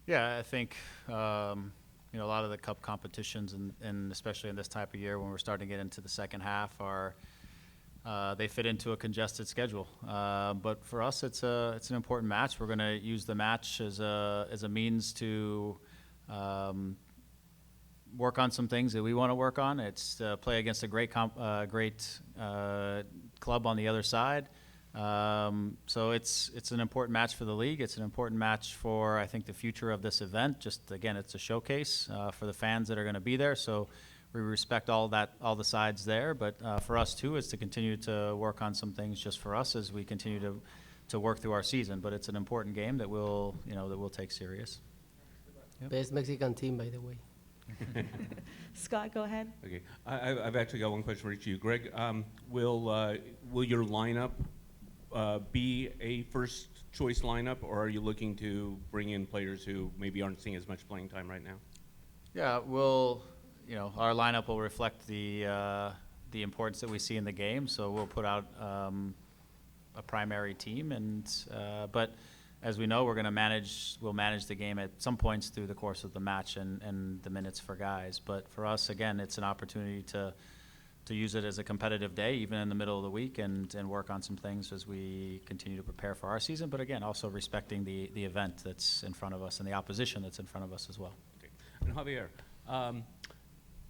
Yeah, I think a lot of the cup competitions, and especially in this type of year when we're starting to get into the second half, are they fit into a congested schedule. But for us, it's an important match. We're going to use the match as a means to work on some things that we want to work on. It's to play against a great club on the other side. So it's an important match for the league. It's an important match for, I think, the future of this event. Just again, it's a showcase for the fans that are going to be there. So we respect all the sides there. But for us too, is to continue to work on some things just for us as we continue to work through our season. But it's an important game that we'll take serious. Yep. Best Mexican team, by the way. Scott, go ahead. Okay, I've actually got one question for each of you. Greg, will your lineup be a first choice lineup, or are you looking to bring in players who maybe aren't seeing as much playing time right now? Yeah, our lineup will reflect the importance that we see in the game. So we'll put out a primary team, but as we know, we'll manage the game at some points through the course of the match and the minutes for guys. But for us, again, it's an opportunity to use it as a competitive day, even in the middle of the week, and work on some things as we continue to prepare for our season. But again, also respecting the event that's in front of us and the opposition that's in front of us as well. Okay. And Javier,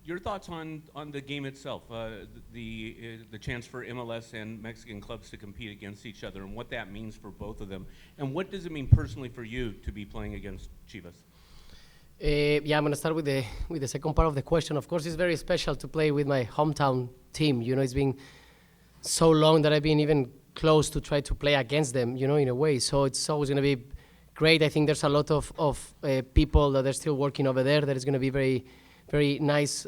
your thoughts on the game itself, the chance for MLS and Mexican clubs to compete against each other, and what that means for both of them, and what does it mean personally for you to be playing against Chivas? Yeah, I'm going to start with the second part of the question. Of course, it's very special to play with my hometown team. It's been so long that I've been even close to try to play against them, in a way. So it's always going to be great. I think there's a lot of people that are still working over there that is going to be very, very nice,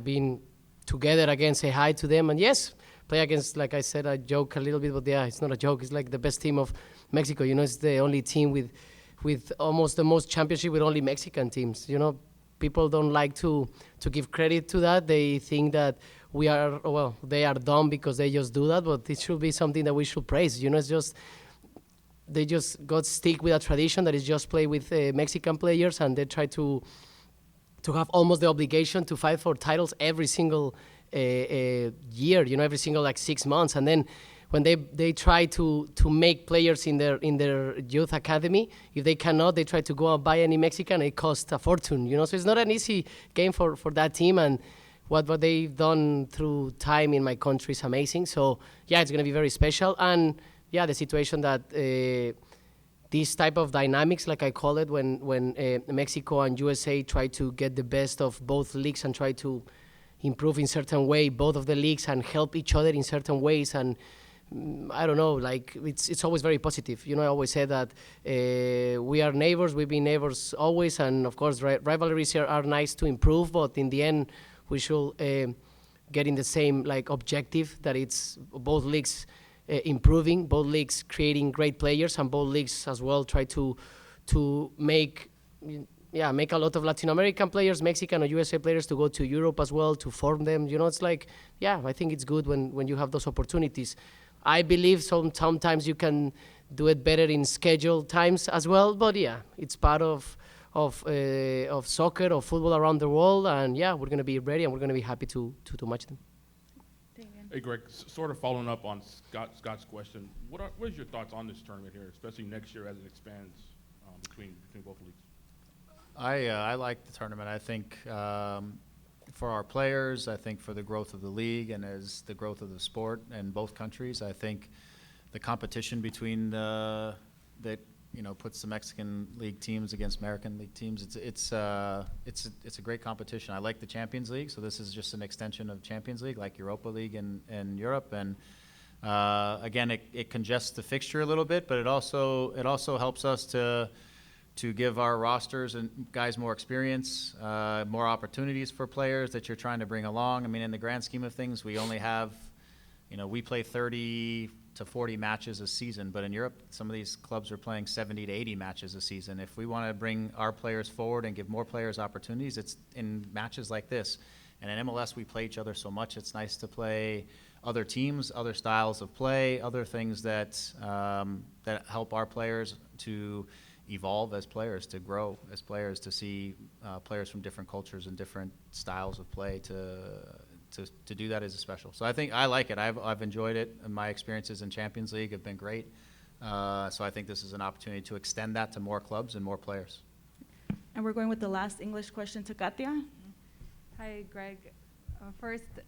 being together again, say hi to them. And yes, play against, like I said, I joke a little bit, but yeah, it's not a joke. It's like the best team of Mexico. It's the only team with almost the most championship with only Mexican teams. People don't like to give credit to that. They think that they are dumb because they just do that, but it should be something that we should praise. It's just, they just got stick with a tradition that is just play with Mexican players, and they try to have almost the obligation to fight for titles every single year, every single 6 months. And then when they try to make players in their youth academy, if they cannot, they try to go and buy any Mexican. It costs a fortune, So it's not an easy game for that team. And what they've done through time in my country is amazing. So yeah, it's going to be very special. And yeah, the situation that this type of dynamics, like I call it, when Mexico and USA try to get the best of both leagues and try to improve in certain way both of the leagues and help each other in certain ways. And I don't know, it's always very positive. I always say that we are neighbors, we've been neighbors always, and of course rivalries here are nice to improve, but in the end we should get in the same objective, that it's both leagues improving, both leagues creating great players, and both leagues as well try to make a lot of Latin American players, Mexican or USA players to go to Europe as well, to form them. It's I think it's good when you have those opportunities. I believe sometimes you can do it better in scheduled times as well, but yeah, it's part of soccer or football around the world, and yeah, we're going to be ready and we're going to be happy to match them. Hey, Greg, sort of following up on Scott's question, what is your thoughts on this tournament here, especially next year as it expands between both leagues? I like the tournament. I think for our players, I think for the growth of the league and as the growth of the sport in both countries, I think the competition between that puts the Mexican league teams against American league teams. It's a great competition. I like the Champions League, so this is just an extension of Champions League, like Europa League in Europe. And again, it congests the fixture a little bit, but it also helps us to give our rosters and guys more experience, more opportunities for players that you're trying to bring along. I mean, in the grand scheme of things, we only have, we play 30 to 40 matches a season, but in Europe, some of these clubs are playing 70 to 80 matches a season. If we want to bring our players forward and give more players opportunities, it's in matches like this. And in MLS, we play each other so much. It's nice to play other teams, other styles of play, other things that help our players to evolve as players, to grow as players, to see players from different cultures and different styles of play. To do that is special. So I think I like it. I've enjoyed it. And my experiences in Champions League have been great. So I think this is an opportunity to extend that to more clubs and more players. And we're going with the last English question to Katia. Hi, Greg. First,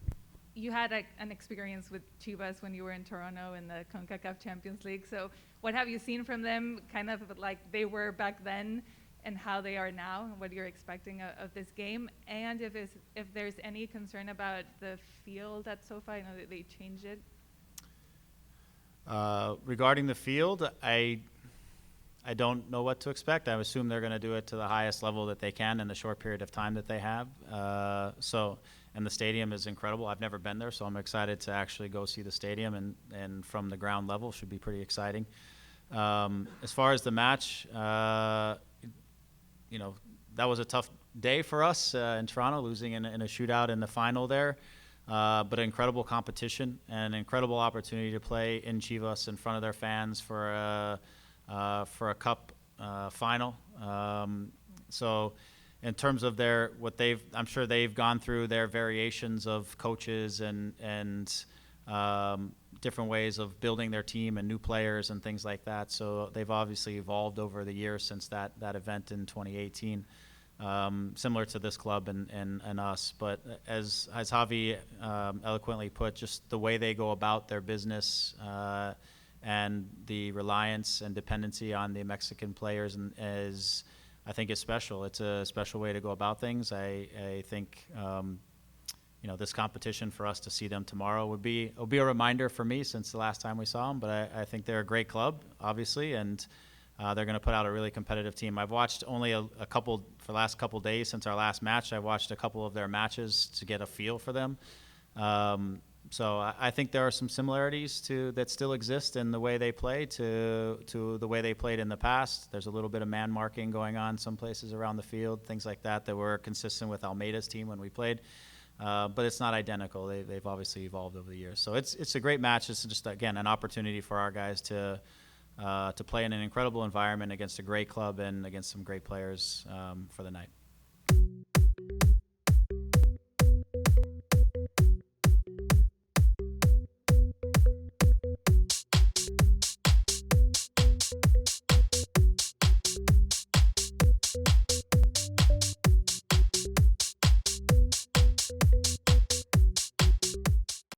you had an experience with Chivas when you were in Toronto in the CONCACAF Champions League. So what have you seen from them, kind of like they were back then and how they are now, and what you're expecting of this game? And if there's any concern about the field at SoFi, I know that they changed it. Regarding the field, I don't know what to expect. I assume they're going to do it to the highest level that they can in the short period of time that they have. And the stadium is incredible. I've never been there, so I'm excited to actually go see the stadium, and from the ground level should be pretty exciting. As far as the match, that was a tough day for us in Toronto, losing in a shootout in the final there. But an incredible competition and an incredible opportunity to play in Chivas in front of their fans for a cup final. So in terms of I'm sure they've gone through their variations of coaches and different ways of building their team and new players and things like that. So they've obviously evolved over the years since that event in 2018. Similar to this club and us. But as Javi eloquently put, just the way they go about their business and the reliance and dependency on the Mexican players I think is special. It's a special way to go about things. I think this competition for us to see them tomorrow will be a reminder for me since the last time we saw them. But I think they're a great club, obviously, and they're going to put out a really competitive team. I've watched only for the last couple days since our last match. I watched a couple of their matches to get a feel for them. So I think there are some similarities that still exist in the way they play to the way they played in the past. There's a little bit of man marking going on some places around the field, things like that were consistent with Almeida's team when we played. But it's not identical. They've obviously evolved over the years. So it's a great match. It's just, again, an opportunity for our guys to play in an incredible environment against a great club and against some great players for the night.